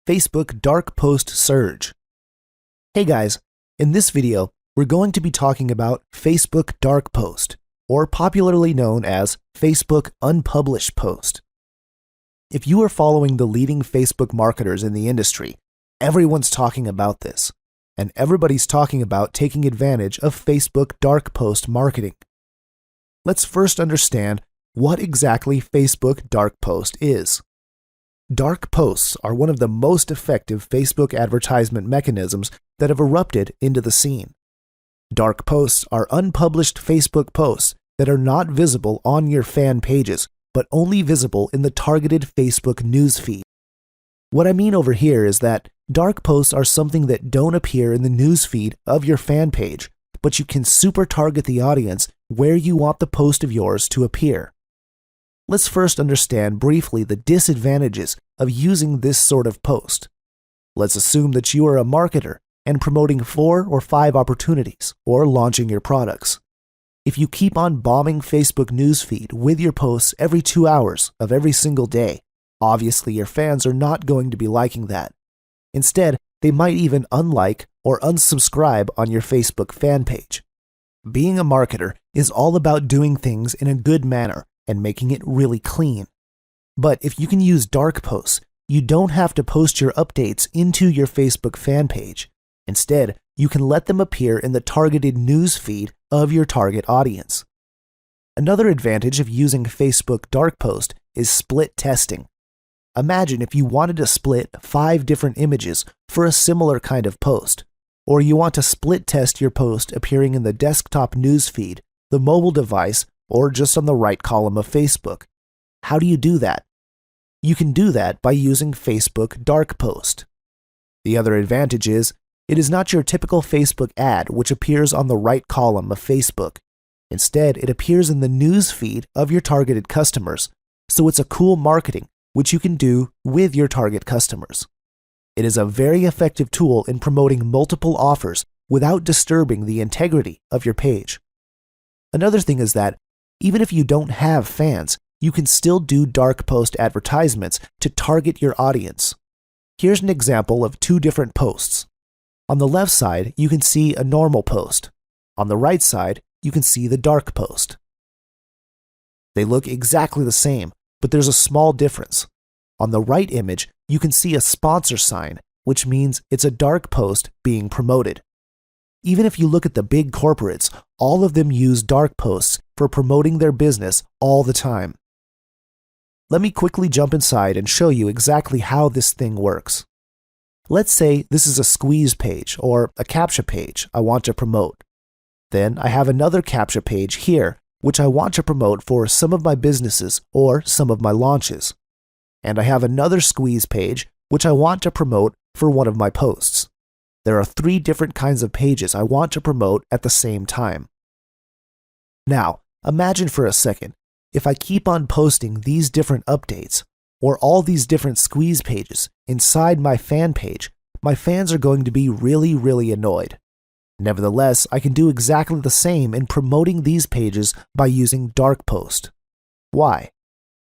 Facebook Dark Post Surge. Hey guys, in this video, we're going to be talking about Facebook Dark Post, or popularly known as Facebook Unpublished Post. If you are following the leading Facebook marketers in the industry, everyone's talking about this, and everybody's talking about taking advantage of Facebook Dark Post marketing. Let's first understand what exactly Facebook Dark Post is. Dark posts are one of the most effective Facebook advertisement mechanisms that have erupted into the scene. Dark posts are unpublished Facebook posts that are not visible on your fan pages, but only visible in the targeted Facebook newsfeed. What I mean over here is that dark posts are something that don't appear in the newsfeed of your fan page, but you can super target the audience where you want the post of yours to appear. Let's first understand briefly the disadvantages of using this sort of post. Let's assume that you are a marketer and promoting 4 or 5 opportunities or launching your products. If you keep on bombing Facebook newsfeed with your posts every 2 hours of every single day, obviously your fans are not going to be liking that. Instead, they might even unlike or unsubscribe on your Facebook fan page. Being a marketer is all about doing things in a good manner and making it really clean. But if you can use dark posts, you don't have to post your updates into your Facebook fan page. Instead, you can let them appear in the targeted news feed of your target audience. Another advantage of using Facebook Dark Post is split testing. Imagine if you wanted to split 5 different images for a similar kind of post, or you want to split test your post appearing in the desktop news feed, the mobile device, or just on the right column of Facebook. How do you do that? You can do that by using Facebook Dark Post. The other advantage is, it is not your typical Facebook ad which appears on the right column of Facebook. Instead, it appears in the news feed of your targeted customers, so it's a cool marketing which you can do with your target customers. It is a very effective tool in promoting multiple offers without disturbing the integrity of your page. Another thing is that even if you don't have fans, you can still do dark post advertisements to target your audience. Here's an example of 2 different posts. On the left side, you can see a normal post. On the right side, you can see the dark post. They look exactly the same, but there's a small difference. On the right image, you can see a sponsor sign, which means it's a dark post being promoted. Even if you look at the big corporates, all of them use dark posts for promoting their business all the time. Let me quickly jump inside and show you exactly how this thing works. Let's say this is a squeeze page or a CAPTCHA page I want to promote. Then I have another CAPTCHA page here which I want to promote for some of my businesses or some of my launches. And I have another squeeze page which I want to promote for one of my posts. There are 3 different kinds of pages I want to promote at the same time. Now, imagine for a second, if I keep on posting these different updates, or all these different squeeze pages inside my fan page, my fans are going to be really annoyed. Nevertheless, I can do exactly the same in promoting these pages by using dark post. Why?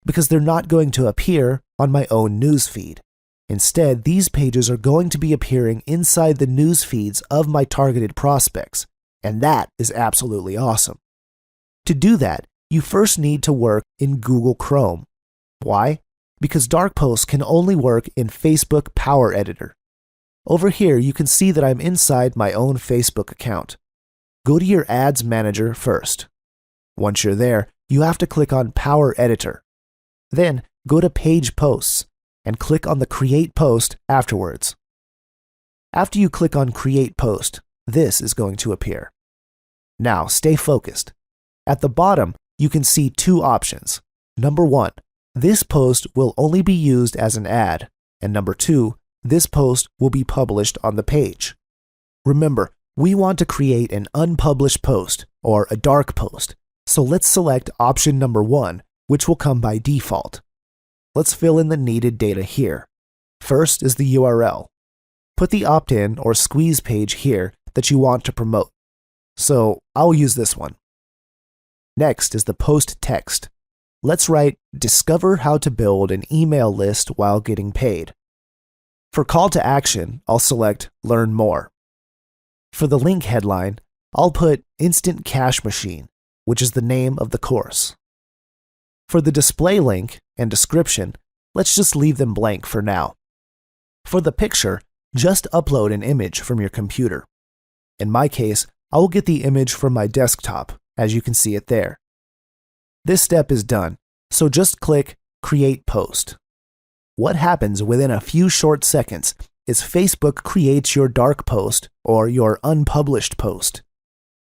Because they're not going to appear on my own news feed. Instead, these pages are going to be appearing inside the news feeds of my targeted prospects, and that is absolutely awesome. To do that, you first need to work in Google Chrome. Why? Because dark posts can only work in Facebook Power Editor. Over here, you can see that I'm inside my own Facebook account. Go to your Ads Manager first. Once you're there, you have to click on Power Editor. Then, go to Page Posts and click on the Create Post afterwards. After you click on Create Post, this is going to appear. Now, stay focused. At the bottom, you can see 2 options. Number 1, this post will only be used as an ad, and number 2, this post will be published on the page. Remember, we want to create an unpublished post, or a dark post, so let's select option number 1, which will come by default. Let's fill in the needed data here. First is the URL. Put the opt-in or squeeze page here that you want to promote. So I'll use this one. Next is the post text. Let's write, "Discover how to build an email list while getting paid." For call to action, I'll select Learn More. For the link headline, I'll put Instant Cash Machine, which is the name of the course. For the display link and description, let's just leave them blank for now. For the picture, just upload an image from your computer. In my case, I will get the image from my desktop, as you can see it there. This step is done, so just click Create Post. What happens within a few short seconds is Facebook creates your dark post or your unpublished post.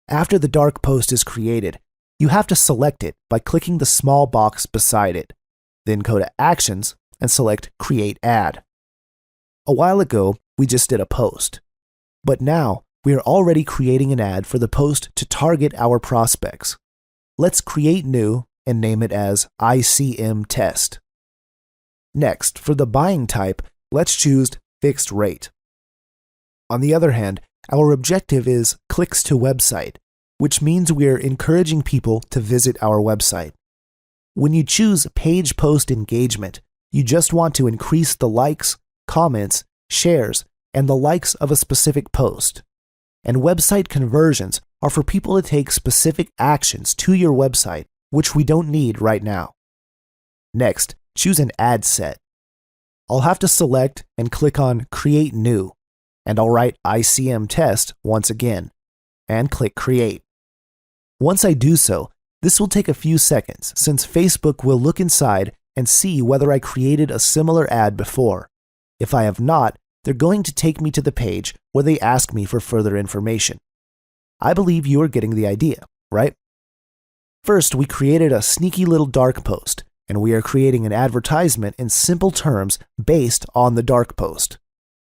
After the dark post is created, you have to select it by clicking the small box beside it. Then go to Actions and select Create Ad. A while ago, we just did a post. But now, we are already creating an ad for the post to target our prospects. Let's create new and name it as ICM Test. Next, for the buying type, let's choose Fixed Rate. On the other hand, our objective is clicks to website, which means we're encouraging people to visit our website. When you choose Page Post Engagement, you just want to increase the likes, comments, shares, and the likes of a specific post. And website conversions are for people to take specific actions to your website, which we don't need right now. Next, choose an ad set. I'll have to select and click on Create New, and I'll write ICM Test once again, and click Create. Once I do so, this will take a few seconds since Facebook will look inside and see whether I created a similar ad before. If I have not, they're going to take me to the page where they ask me for further information. I believe you are getting the idea, right? First, we created a sneaky little dark post, and we are creating an advertisement in simple terms based on the dark post.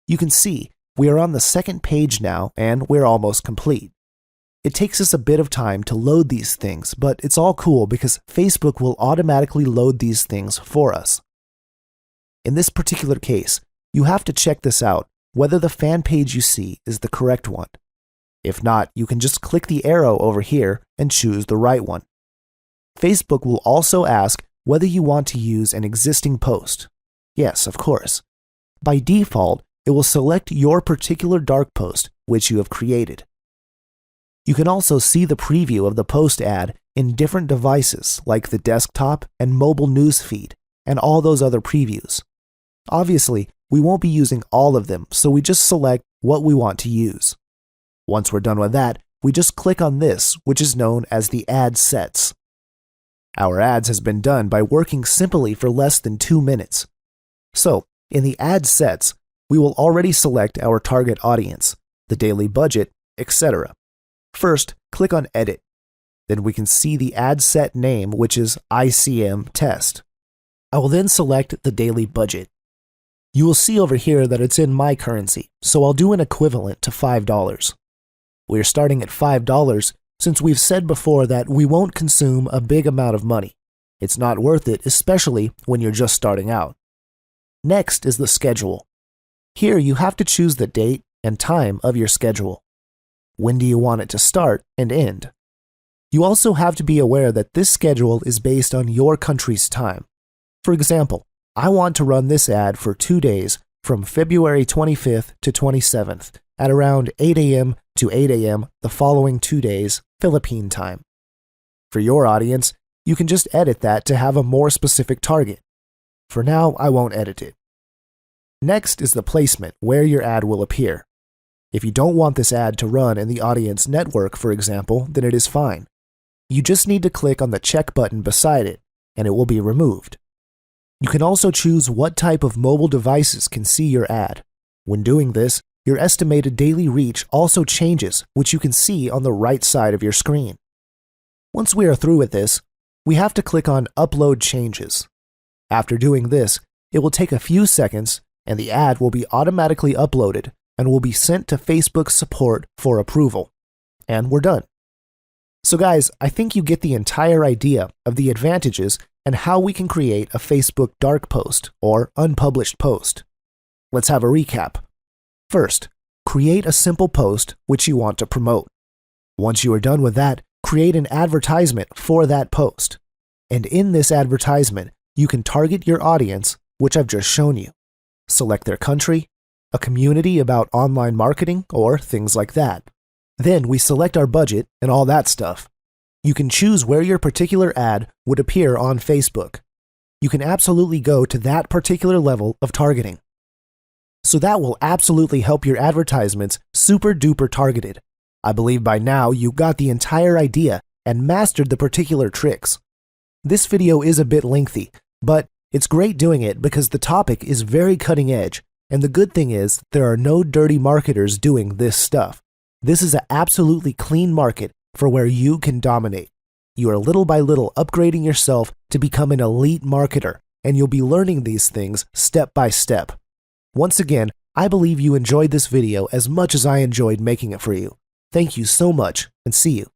You can see we are on the second page now, and we're almost complete. It takes us a bit of time to load these things, but it's all cool because Facebook will automatically load these things for us. In this particular case, you have to check this out, whether the fan page you see is the correct one. If not, you can just click the arrow over here and choose the right one. Facebook will also ask whether you want to use an existing post. Yes, of course. By default, it will select your particular dark post which you have created. You can also see the preview of the post ad in different devices like the desktop and mobile news feed and all those other previews. Obviously, we won't be using all of them, so we just select what we want to use. Once we're done with that, we just click on this, which is known as the Ad Sets. Our ads has been done by working simply for less than 2 minutes. So, in the Ad Sets, we will already select our target audience, the daily budget, etc. First, click on Edit. Then we can see the ad set name, which is ICM Test. I will then select the daily budget. You will see over here that it's in my currency, so I'll do an equivalent to $5. We're starting at $5 since we've said before that we won't consume a big amount of money. It's not worth it, especially when you're just starting out. Next is the schedule. Here you have to choose the date and time of your schedule. When do you want it to start and end? You also have to be aware that this schedule is based on your country's time. For example, I want to run this ad for 2 days from February 25th to 27th at around 8 a.m. to 8 a.m. the following 2 days, Philippine time. For your audience, you can just edit that to have a more specific target. For now, I won't edit it. Next is the placement where your ad will appear. If you don't want this ad to run in the audience network, for example, then it is fine. You just need to click on the check button beside it, and it will be removed. You can also choose what type of mobile devices can see your ad. When doing this, your estimated daily reach also changes, which you can see on the right side of your screen. Once we are through with this, we have to click on Upload Changes. After doing this, it will take a few seconds, and the ad will be automatically uploaded and will be sent to Facebook support for approval. And we're done. So guys, I think you get the entire idea of the advantages and how we can create a Facebook dark post or unpublished post. Let's have a recap. First, create a simple post which you want to promote. Once you are done with that, create an advertisement for that post. And in this advertisement, you can target your audience, which I've just shown you. Select their country, a community about online marketing, or things like that. Then we select our budget and all that stuff. You can choose where your particular ad would appear on Facebook. You can absolutely go to that particular level of targeting. So that will absolutely help your advertisements super duper targeted. I believe by now you got the entire idea and mastered the particular tricks. This video is a bit lengthy, but it's great doing it because the topic is very cutting edge, and the good thing is there are no dirty marketers doing this stuff. This is an absolutely clean market for where you can dominate. You are little by little upgrading yourself to become an elite marketer, and you'll be learning these things step by step. Once again, I believe you enjoyed this video as much as I enjoyed making it for you. Thank you so much, and see you